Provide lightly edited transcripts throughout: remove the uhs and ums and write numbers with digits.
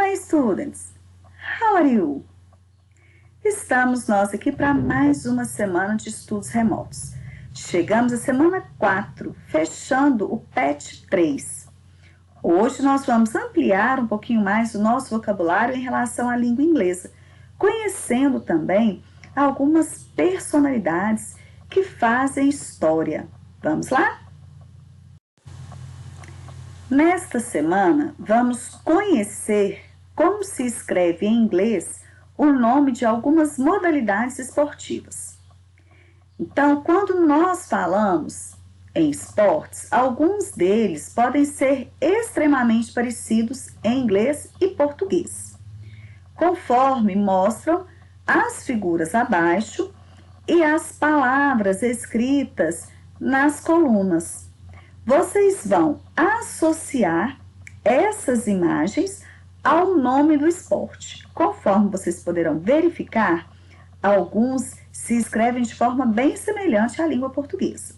Hi students, how are you? Estamos nós aqui para mais uma semana de estudos remotos. Chegamos à semana 4, fechando o PET 3. Hoje nós vamos ampliar um pouquinho mais o nosso vocabulário em relação à língua inglesa, conhecendo também algumas personalidades que fazem história. Vamos lá? Nesta semana, vamos conhecer como se escreve em inglês o nome de algumas modalidades esportivas. Então, quando nós falamos em esportes, alguns deles podem ser extremamente parecidos em inglês e português, conforme mostram as figuras abaixo e as palavras escritas nas colunas. Vocês vão associar essas imagens ao nome do esporte. Conforme vocês poderão verificar, alguns se escrevem de forma bem semelhante à língua portuguesa.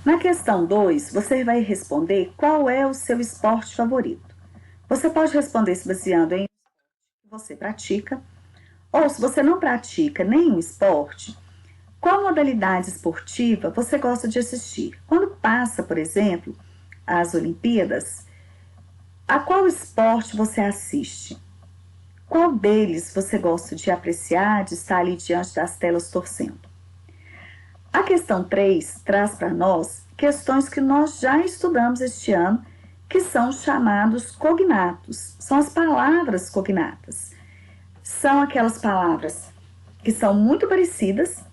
Na questão 2, você vai responder qual é o seu esporte favorito. Você pode responder se baseando em que você pratica, ou se você não pratica nenhum esporte, qual modalidade esportiva você gosta de assistir? Quando passa, por exemplo, as Olimpíadas, a qual esporte você assiste? Qual deles você gosta de apreciar, de estar ali diante das telas torcendo? A questão 3 traz para nós questões que nós já estudamos este ano, que são chamados cognatos. São as palavras cognatas. São aquelas palavras que são muito parecidas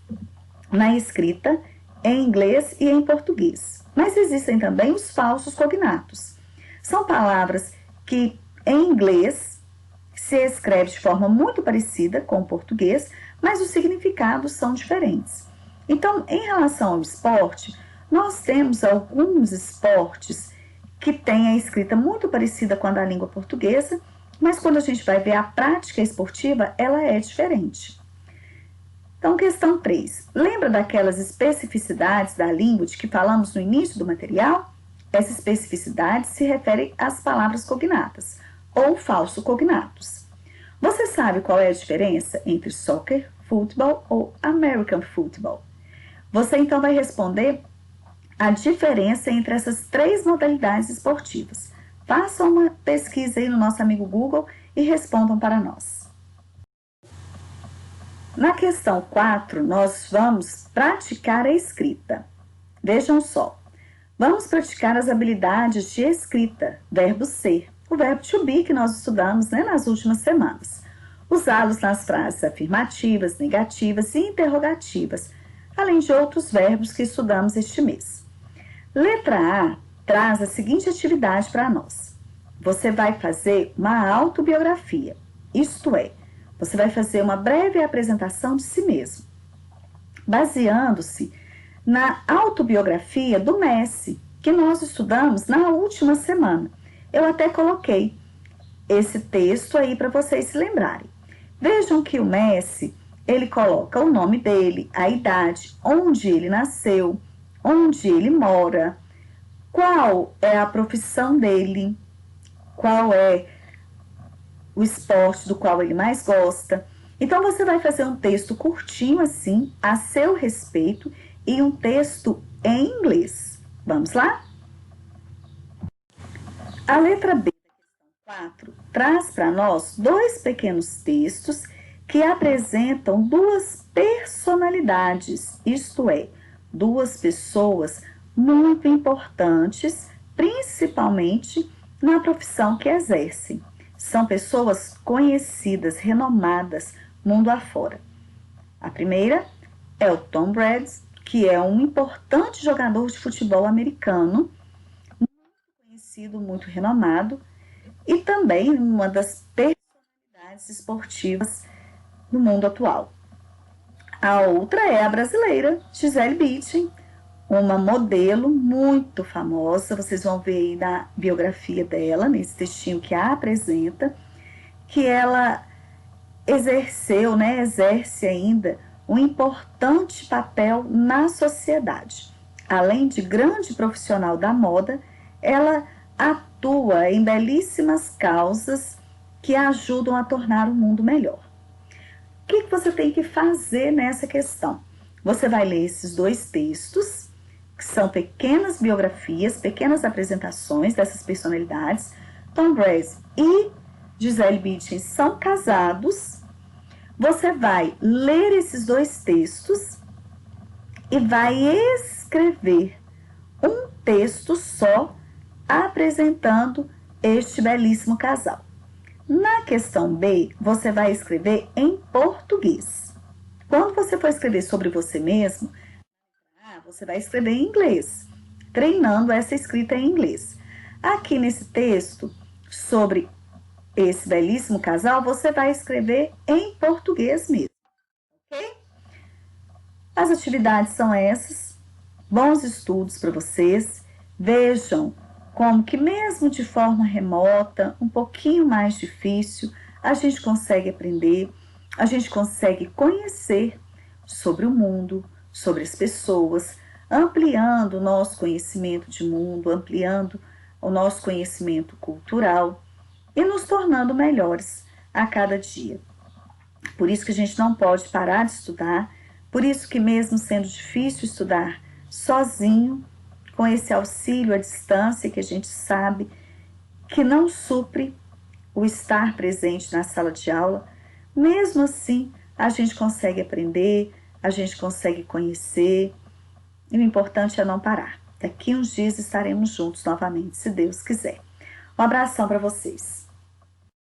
na escrita, em inglês e em português. Mas existem também os falsos cognatos. São palavras que em inglês se escreve de forma muito parecida com o português, mas os significados são diferentes. Então, em relação ao esporte, nós temos alguns esportes que têm a escrita muito parecida com a da língua portuguesa, mas quando a gente vai ver a prática esportiva, ela é diferente. Então, questão 3. Lembra daquelas especificidades da língua de que falamos no início do material? Essa especificidade se refere às palavras cognatas, ou falso cognatos. Você sabe qual é a diferença entre soccer, futebol ou American football? Você então vai responder a diferença entre essas três modalidades esportivas. Façam uma pesquisa aí no nosso amigo Google e respondam para nós. Na questão 4, nós vamos praticar a escrita. Vejam só, vamos praticar as habilidades de escrita, verbo ser, o verbo to be que nós estudamos nas últimas semanas. Usá-los nas frases afirmativas, negativas e interrogativas, além de outros verbos que estudamos este mês. Letra A traz a seguinte atividade para nós. Você vai fazer uma autobiografia, isto é, você vai fazer uma breve apresentação de si mesmo, baseando-se na autobiografia do Messi, que nós estudamos na última semana. Eu até coloquei esse texto aí para vocês se lembrarem. Vejam que o Messi, ele coloca o nome dele, a idade, onde ele nasceu, onde ele mora, qual é a profissão dele, qual é o esporte do qual ele mais gosta. Então, você vai fazer um texto curtinho assim, a seu respeito, e um texto em inglês. Vamos lá? A letra B da questão 4 traz para nós dois pequenos textos que apresentam duas personalidades, isto é, duas pessoas muito importantes, principalmente na profissão que exercem. São pessoas conhecidas, renomadas, mundo afora. A primeira é o Tom Brady, que é um importante jogador de futebol americano, muito conhecido, muito renomado, e também uma das personalidades esportivas no mundo atual. A outra é a brasileira, Gisele Bündchen, uma modelo muito famosa, vocês vão ver aí na biografia dela, nesse textinho que a apresenta, que ela exerce ainda um importante papel na sociedade. Além de grande profissional da moda, ela atua em belíssimas causas que ajudam a tornar o mundo melhor. O que você tem que fazer nessa questão? Você vai ler esses dois textos, que são pequenas biografias, pequenas apresentações dessas personalidades. Tom Brady e Gisele Bündchen são casados. Você vai ler esses dois textos e vai escrever um texto só apresentando este belíssimo casal. Na questão B, você vai escrever em português. Quando você for escrever sobre você mesmo, você vai escrever em inglês, treinando essa escrita em inglês. Aqui nesse texto, sobre esse belíssimo casal, você vai escrever em português mesmo, ok? As atividades são essas. Bons estudos para vocês. Vejam como que mesmo de forma remota, um pouquinho mais difícil, a gente consegue aprender, a gente consegue conhecer sobre o mundo, sobre as pessoas, ampliando o nosso conhecimento de mundo, ampliando o nosso conhecimento cultural e nos tornando melhores a cada dia. Por isso que a gente não pode parar de estudar, por isso que mesmo sendo difícil estudar sozinho, com esse auxílio à distância que a gente sabe que não supre o estar presente na sala de aula, mesmo assim a gente consegue aprender, a gente consegue conhecer, e o importante é não parar. Daqui uns dias estaremos juntos novamente, se Deus quiser. Um abração para vocês.